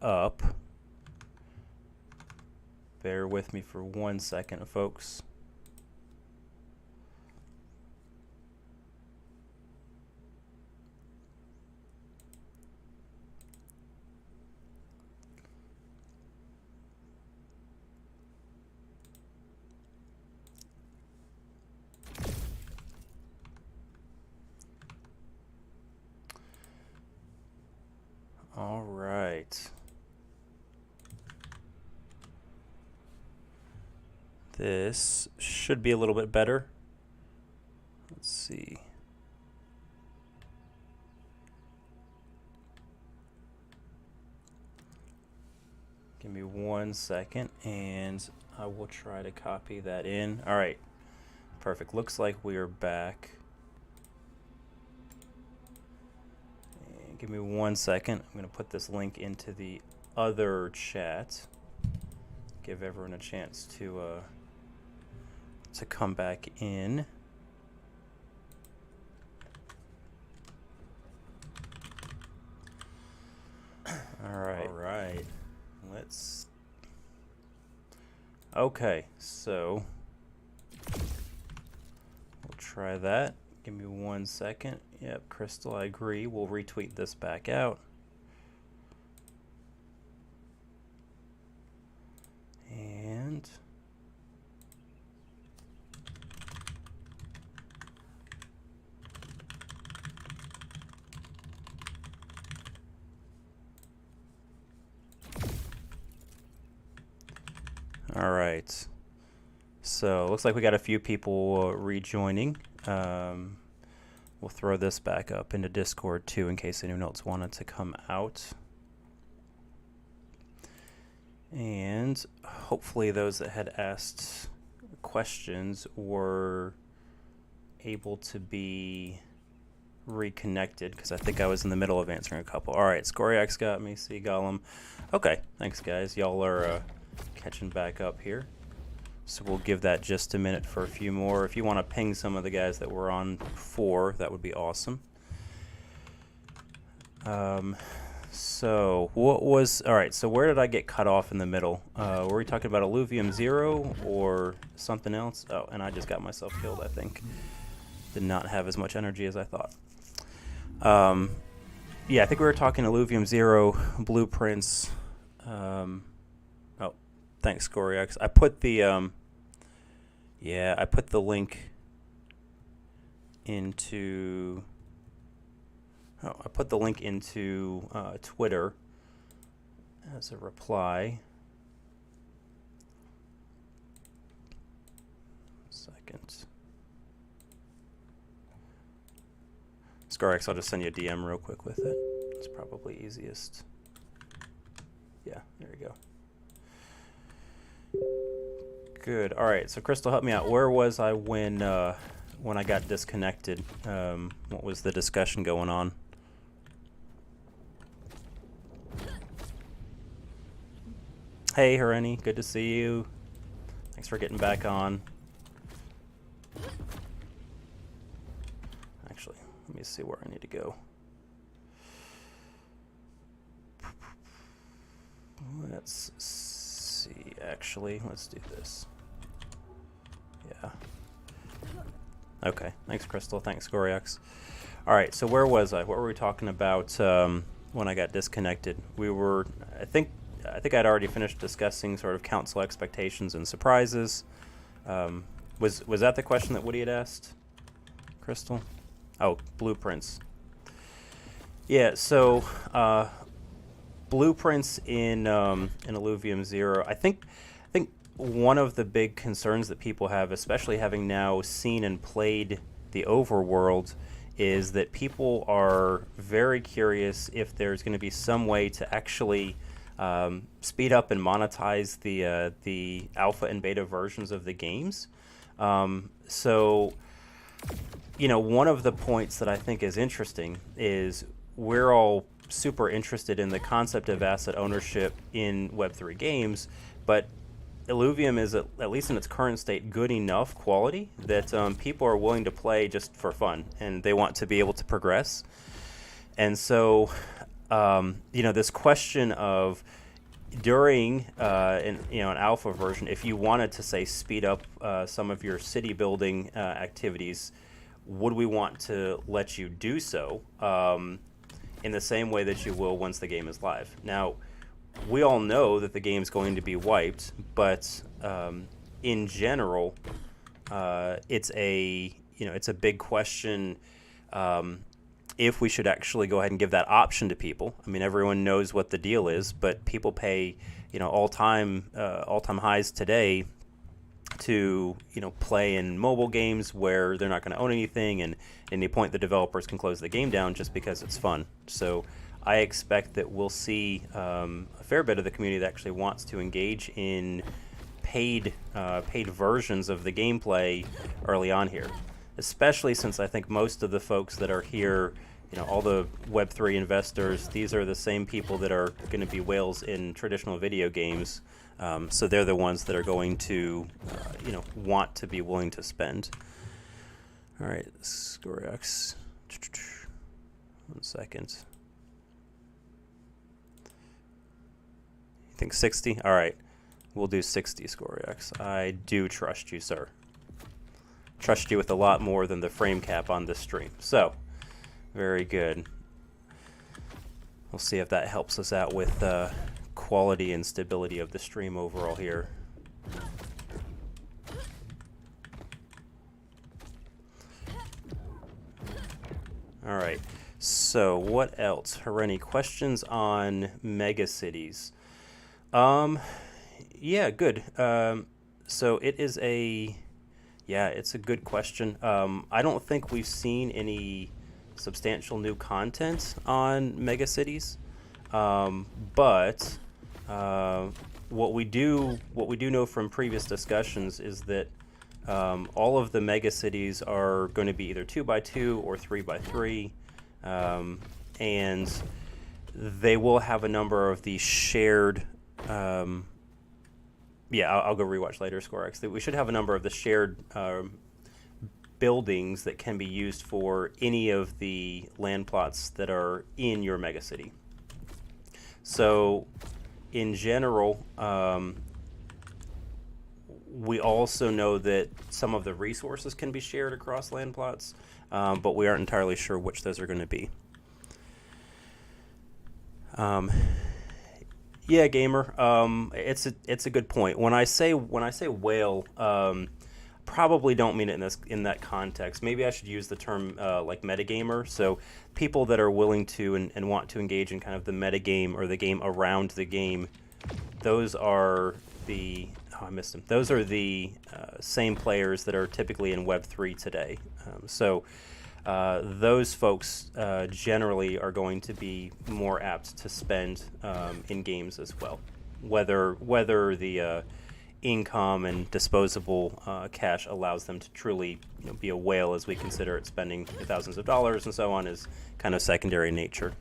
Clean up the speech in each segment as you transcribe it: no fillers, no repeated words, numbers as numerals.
up. Bear with me for 1 second, folks. All right. This should be a little bit better. Let's see. Give me 1 second and I will try to copy that in. All right. Perfect. Looks like we are back. And give me 1 second. I'm going to put this link into the other chat. Give everyone a chance to come back in. All right. Let's. Okay, so we'll try that. Give me 1 second. Yep, Crystal, I agree. We'll retweet this back out. And all right. So looks like we got a few people rejoining. We'll throw this back up into Discord too in case anyone else wanted to come out. And hopefully those that had asked questions were able to be reconnected, because I think I was in the middle of answering a couple. All right, Scoriax got me, see Gollum. Okay, thanks guys. Y'all are catching back up here. So we'll give that just a minute for a few more. If you want to ping some of the guys that were on before, that would be awesome. So what was, all right, so where did I get cut off in the middle? Were we talking about Illuvium 0 or something else? Oh, and I just got myself killed, I think. Did not have as much energy as I thought. Yeah, I think we were talking Illuvium 0, blueprints. Oh, thanks, Scoriax. I put the, yeah, I put the link into... Oh, I put the link into Twitter as a reply. Second. Scarx, I'll just send you a DM real quick with it. It's probably easiest. Yeah, there you go. Good. All right, so Crystal, help me out. Where was I when I got disconnected? What was the discussion going on? Hey, Hareni, good to see you. Thanks for getting back on. Actually, let me see where I need to go. Let's see, actually, let's do this. Yeah. Okay, thanks, Crystal. Thanks, Scoriax. All right, so where was I? What were we talking about when I got disconnected? We were, I think I'd already finished discussing sort of council expectations and surprises. Was that the question that Woody had asked, Crystal? Oh, blueprints. Yeah, so blueprints in Illuvium 0. I think one of the big concerns that people have, especially having now seen and played the Overworld, is that people are very curious if there's going to be some way to actually speed up and monetize the alpha and beta versions of the games. So, you know, one of the points that I think is interesting is we're all super interested in the concept of asset ownership in Web3 games, but Illuvium is, at least in its current state, good enough quality that people are willing to play just for fun, and they want to be able to progress. And so this question of during an alpha version, if you wanted to say speed up some of your city building activities, would we want to let you do so in the same way that you will once the game is live? Now, we all know that the game's going to be wiped, but in general, it's a big question. If we should actually go ahead and give that option to people. I mean, everyone knows what the deal is, but people pay, all-time highs today to, play in mobile games where they're not going to own anything, and at any point the developers can close the game down just because it's fun. So I expect that we'll see a fair bit of the community that actually wants to engage in paid versions of the gameplay early on here, especially since I think most of the folks that are here, all the Web3 investors, these are the same people that are going to be whales in traditional video games. So they're the ones that are going to, want to be willing to spend. All right, ScoreX. 1 second. You think 60? All right, we'll do 60, ScoreX. I do trust you, sir. Trust you with a lot more than the frame cap on this stream. So, very good. We'll see if that helps us out with quality and stability of the stream overall here. All right. So, what else? Are any questions on megacities? Yeah, good. So it is it's a good question. I don't think we've seen any substantial new content on megacities, but what we do know from previous discussions is that all of the megacities are going to be either 2x2 or 3x3, and they will have a number of these shared. I'll go rewatch later, ScoreX. We should have a number of the shared buildings that can be used for any of the land plots that are in your megacity. So, in general, we also know that some of the resources can be shared across land plots, but we aren't entirely sure which those are going to be. Yeah, gamer. It's a good point. When I say whale, probably don't mean it in that context. Maybe I should use the term like metagamer. So people that are willing to and want to engage in kind of the metagame or the game around the game. Those are the I missed them. Those are the same players that are typically in Web3 today. Those folks generally are going to be more apt to spend in games as well, whether the income and disposable cash allows them to truly be a whale, as we consider it, spending thousands of dollars and so on, is kind of secondary in nature.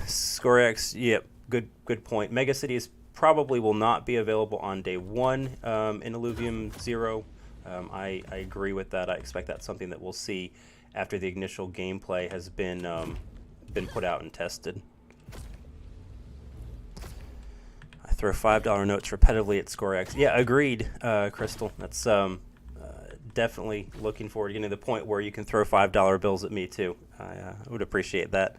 ScoreX, yep, good point. Megacities probably will not be available on day one in Illuvium 0. I agree with that. I expect that's something that we'll see after the initial gameplay has been put out and tested. I throw $5 notes repetitively at ScoreX. Yeah, agreed, Crystal. That's definitely looking forward to getting to the point where you can throw $5 bills at me too. I would appreciate that.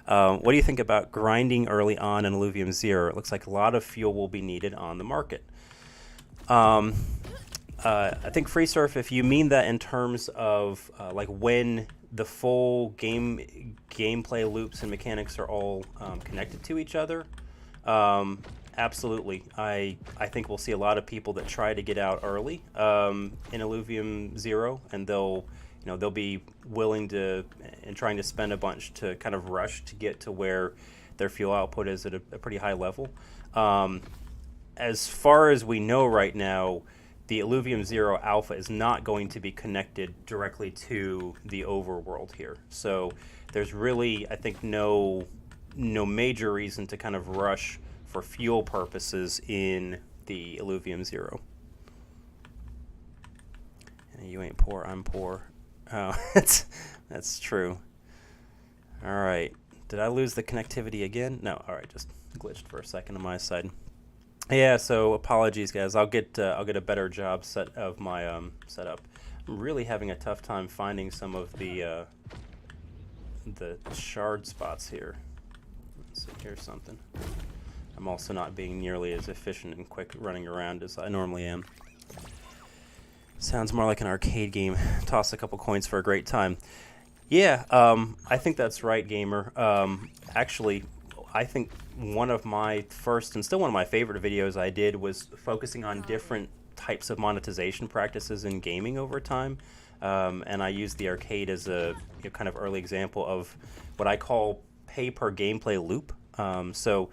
What do you think about grinding early on in Illuvium 0? It looks like a lot of fuel will be needed on the market. I think FreeSurf, if you mean that in terms of like when the full gameplay loops and mechanics are all connected to each other, absolutely. I think we'll see a lot of people that try to get out early in Illuvium 0, and they'll be willing to and trying to spend a bunch to kind of rush to get to where their fuel output is at a pretty high level. As far as we know right now, the Illuvium 0 alpha is not going to be connected directly to the overworld here. So there's really, I think, no major reason to kind of rush for fuel purposes in the Illuvium 0. You ain't poor, I'm poor. Oh, that's true. All right. Did I lose the connectivity again? No. All right. Just glitched for a second on my side. Yeah. So apologies, guys. I'll get a better job set of my setup. I'm really having a tough time finding some of the shard spots here. Let's see. Here's something. I'm also not being nearly as efficient and quick running around as I normally am. Sounds more like an arcade game. Toss a couple coins for a great time. Yeah, I think that's right, gamer. Actually, I think one of my first and still one of my favorite videos I did was focusing on different types of monetization practices in gaming over time. And I used the arcade as a kind of early example of what I call pay per gameplay loop. So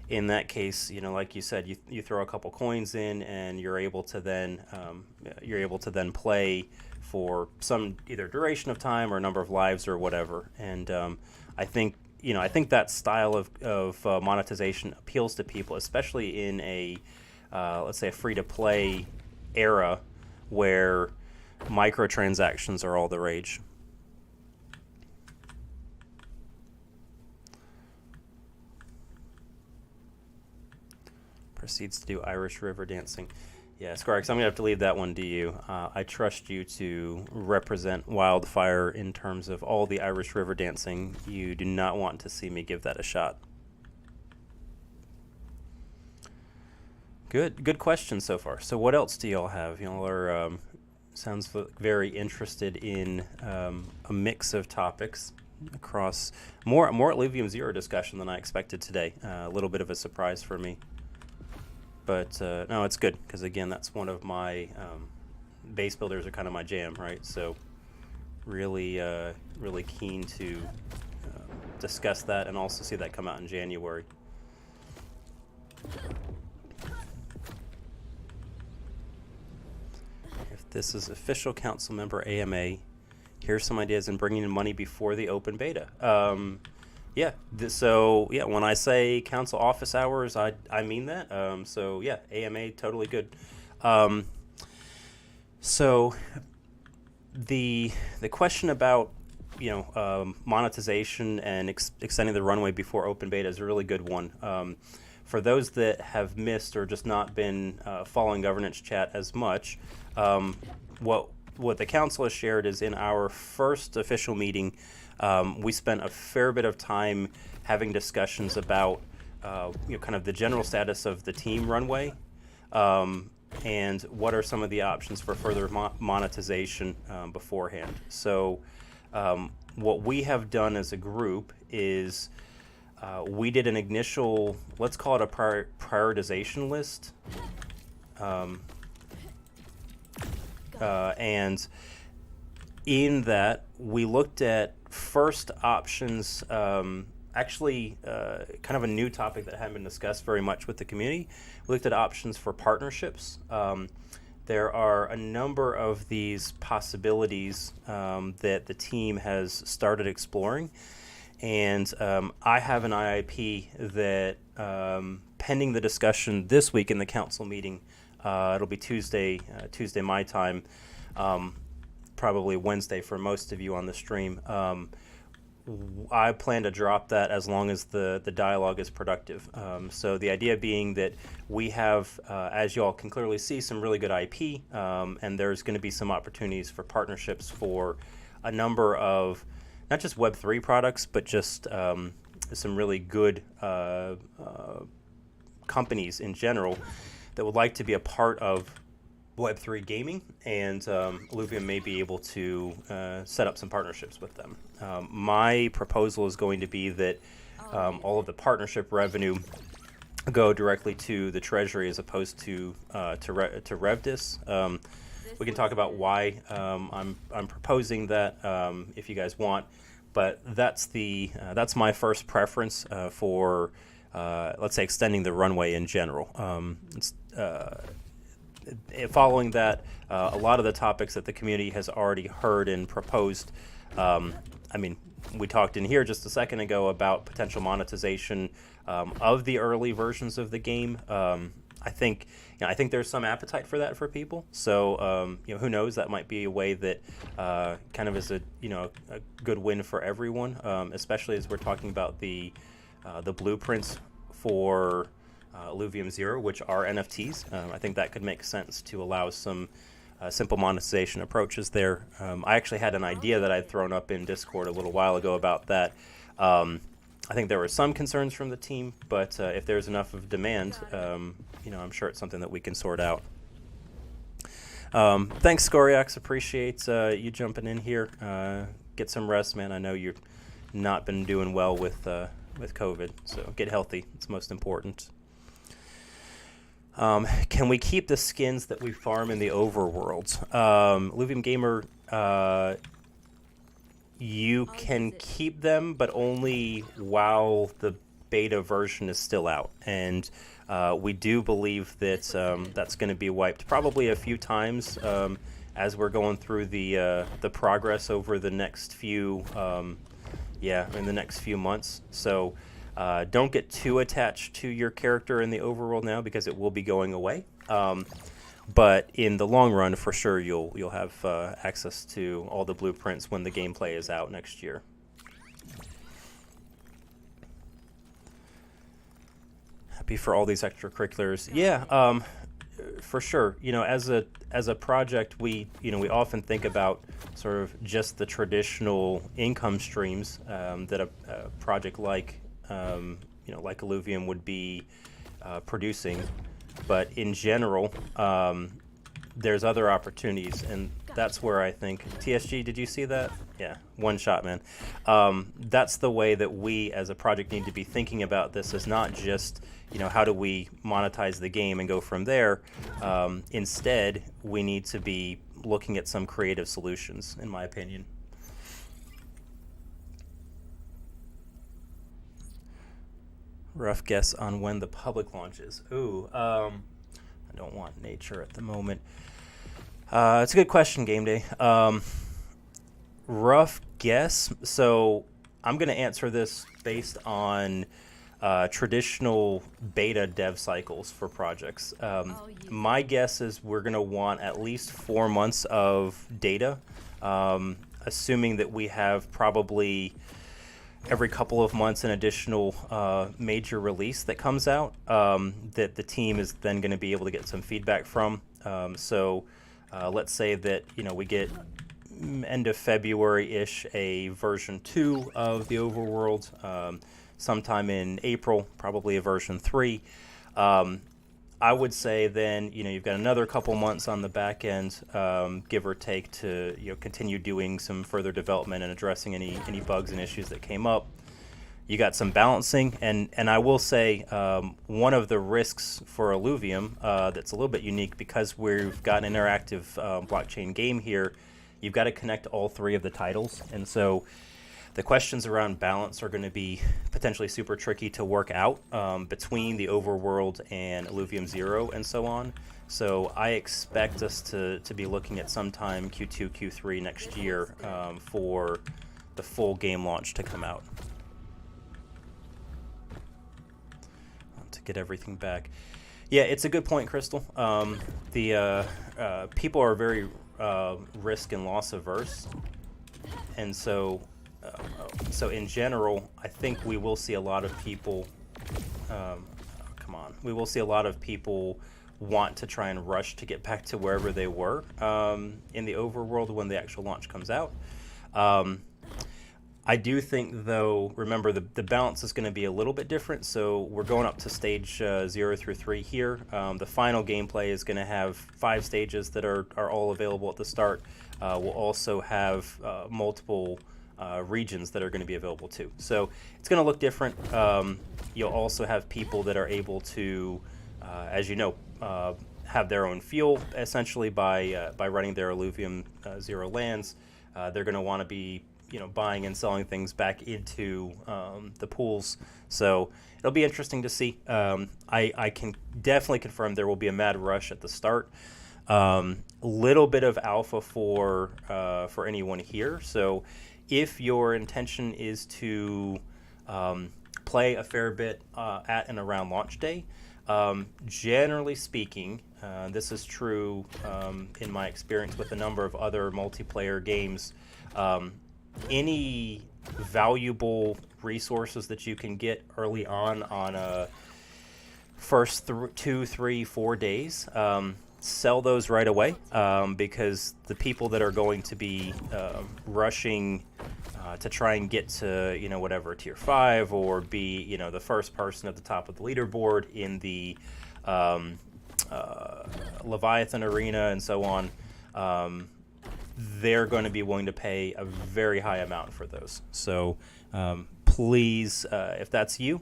in that case, like you said, you throw a couple coins in, and you're able to then play for some either duration of time or a number of lives or whatever. And I think that style of monetization appeals to people, especially in a let's say a free to play era where microtransactions are all the rage. Proceeds to do Irish river dancing. Yeah, Scarix, I'm going to have to leave that one to you. I trust you to represent Wildfire in terms of all the Irish river dancing. You do not want to see me give that a shot. Good question so far. So what else do y'all have? Y'all are, sounds very interested in a mix of topics across more Illuvium Zero discussion than I expected today. A little bit of a surprise for me. But no, it's good because again, that's one of my base builders are kind of my jam, right? So really keen to discuss that and also see that come out in January. If this is official council member AMA, here's some ideas in bringing in money before the open beta. Yeah, so yeah, when I say council office hours, I mean that. So yeah, AMA, totally good. So the question about monetization and extending the runway before open beta is a really good one. For those that have missed or just not been following governance chat as much, what the council has shared is in our first official meeting. We spent a fair bit of time having discussions about kind of the general status of the team runway and what are some of the options for further monetization beforehand. So what we have done as a group is we did an initial, let's call it a prioritization list. And in that, we looked at first options, actually kind of a new topic that hadn't been discussed very much with the community. We looked at options for partnerships. There are a number of these possibilities that the team has started exploring. And I have an IIP that, pending the discussion this week in the council meeting, it'll be Tuesday my time, probably Wednesday for most of you on the stream. I plan to drop that as long as the dialogue is productive. So the idea being that we have, as you all can clearly see, some really good IP, and there's going to be some opportunities for partnerships for a number of not just Web3 products, but just some really good companies in general that would like to be a part of Web3 gaming, and Illuvium may be able to set up some partnerships with them. My proposal is going to be that all of the partnership revenue go directly to the treasury as opposed to Revdis. We can talk about why I'm proposing that if you guys want, but that's my first preference for let's say extending the runway in general. Following that, a lot of the topics that the community has already heard and proposed. I mean, we talked in here just a second ago about potential monetization of the early versions of the game. I think there's some appetite for that for people. So who knows? That might be a way that kind of is a good win for everyone, especially as we're talking about the blueprints for Illuvium Zero, which are NFTs. I think that could make sense to allow some simple monetization approaches there. I actually had an idea that I'd thrown up in Discord a little while ago about that. I think there were some concerns from the team, but if there's enough of demand, I'm sure it's something that we can sort out. Thanks, Scoriax. Appreciate you jumping in here. Get some rest, man. I know you've not been doing well with COVID, so get healthy. It's most important. Can we keep the skins that we farm in the overworld? Illuvium Gamer, you can keep them, but only while the beta version is still out. And we do believe that that's going to be wiped probably a few times as we're going through the progress over the next few in the next few months. So don't get too attached to your character in the overworld now, because it will be going away. But in the long run, for sure, you'll have access to all the blueprints when the gameplay is out next year. Happy for all these extracurriculars. Yeah, for sure. As a project, we often think about sort of just the traditional income streams that a project like Illuvium would be producing. But in general, there's other opportunities, and that's where I think TSG. Did you see that? Yeah, one shot, man. That's the way that we, as a project, need to be thinking about this. Is not just how do we monetize the game and go from there. Instead, we need to be looking at some creative solutions, in my opinion. Rough guess on when the public launches. Ooh, I don't want nature at the moment. It's a good question, Game Day. Rough guess. So I'm going to answer this based on traditional beta dev cycles for projects. My guess is we're going to want at least 4 months of data, assuming that we have probably every couple of months an additional major release that comes out that the team is then going to be able to get some feedback from. So let's say that we get end of February-ish a version 2 of the Overworld, sometime in April, probably a version 3. I would say then you've got another couple months on the back end, give or take, to continue doing some further development and addressing any bugs and issues that came up. You got some balancing, and I will say one of the risks for Illuvium that's a little bit unique, because we've got an interactive blockchain game here. You've got to connect all 3 of the titles, and so the questions around balance are going to be potentially super tricky to work out between the Overworld and Illuvium Zero and so on. So I expect us to be looking at sometime Q2, Q3 next year for the full game launch to come out. To get everything back. Yeah, it's a good point, Crystal. The people are very risk and loss averse, and so in general, I think we will see a lot of people. We will see a lot of people want to try and rush to get back to wherever they were in the Overworld when the actual launch comes out. I do think, though, remember the balance is going to be a little bit different. So we're going up to stage 0 through 3 here. The final gameplay is going to have 5 stages that are all available at the start. We'll also have multiple regions that are going to be available too. So it's going to look different. You'll also have people that are able to, as you know, have their own fuel essentially by running their Illuvium Zero lands. They're going to want to be buying and selling things back into the pools. So it'll be interesting to see. I can definitely confirm there will be a mad rush at the start. Little bit of alpha for anyone here. So if your intention is to play a fair bit at and around launch day, Generally speaking, this is true in my experience with a number of other multiplayer games. Any valuable resources that you can get early on a first 2, 3, 4 days, sell those right away, because the people that are going to be rushing to try and get to, whatever, tier 5 or be, the first person at the top of the leaderboard in the Leviathan arena and so on, they're going to be willing to pay a very high amount for those. So please, if that's you,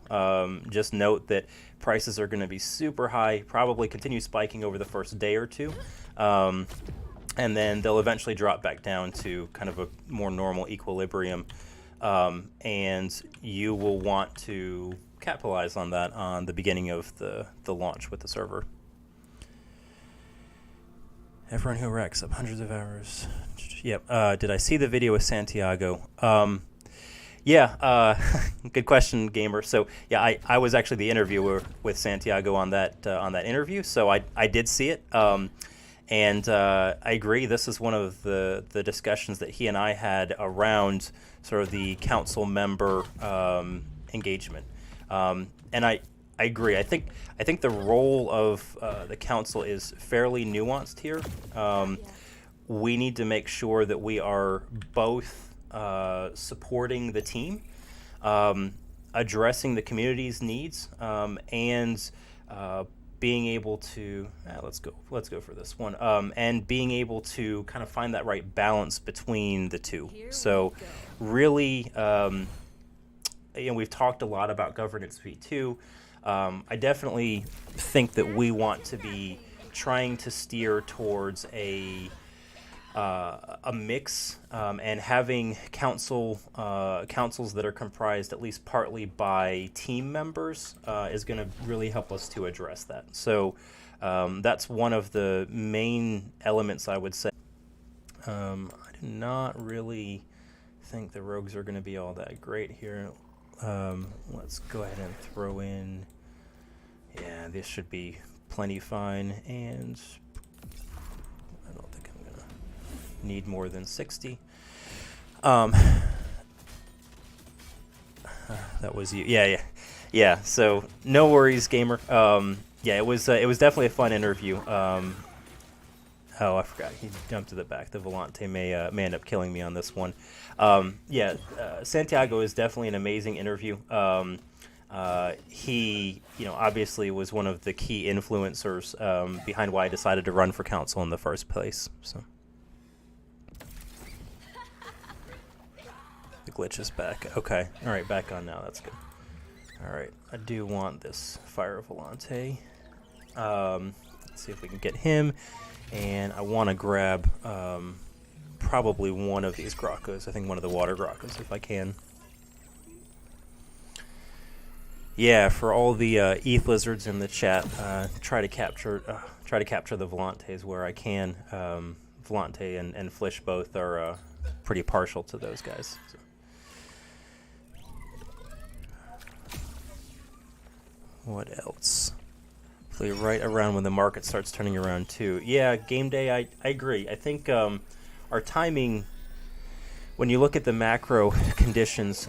just note that prices are going to be super high, probably continue spiking over the first day or two. And then they'll eventually drop back down to kind of a more normal equilibrium. And you will want to capitalize on that on the beginning of the launch with the server. Everyone who racks up hundreds of hours. Yep. Did I see the video with Santiago? Yeah. Good question, gamer. So yeah, I was actually the interviewer with Santiago on that interview. So I did see it. And I agree. This is one of the discussions that he and I had around sort of the council member engagement. And I agree. I think the role of the council is fairly nuanced here. We need to make sure that we are both supporting the team, addressing the community's needs, and being able to let's go for this one, and being able to kind of find that right balance between the two. So really, we've talked a lot about governance v2. I definitely think that we want to be trying to steer towards a mix, and having councils that are comprised at least partly by team members is going to really help us to address that. So that's one of the main elements, I would say. I do not really think the rogues are going to be all that great here. Let's go ahead and throw in, yeah, this should be plenty fine, and I don't think I'm gonna need more than 60. That was you. Yeah. So no worries, gamer. Yeah, it was definitely a fun interview. Oh, I forgot. He jumped to the back. The Volante may end up killing me on this one. Santiago is definitely an amazing interview. He, obviously was one of the key influencers behind why I decided to run for council in the first place. So the glitch is back. Okay. All right, back on now. That's good. All right. I do want this Fire Volante. Let's see if we can get him. And I want to grab probably one of these Grokkas. I think one of the water Grokkas, if I can. Yeah, for all the ETH lizards in the chat, try to capture the Volantes where I can. Volante and Flish both are pretty partial to those guys. So. What else? Play right around when the market starts turning around too. Yeah, game day, I agree. I think our timing, when you look at the macro conditions,